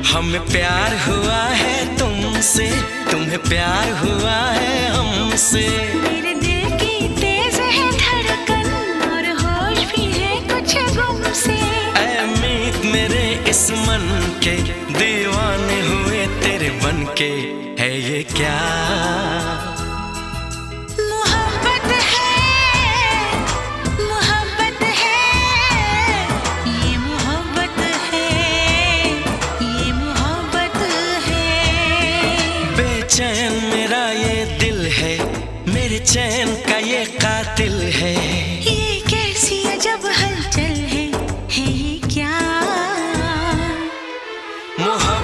हमें प्यार हुआ है तुमसे, तुम्हें प्यार हुआ है हमसे। मेरे दिल की तेज है धड़कन और होश भी है कुछ गुम से। ऐ मीत मेरे इस मन के, दीवाने हुए तेरे बनके। है ये क्या मोहब्बत है, मोहब्बत है, ये मोहब्बत है, ये मोहब्बत है। बेचैन मेरा ये दिल है, मेरे चैन का ये कातिल है। ये कैसी अजब हलचल है ये क्या मोहब्बत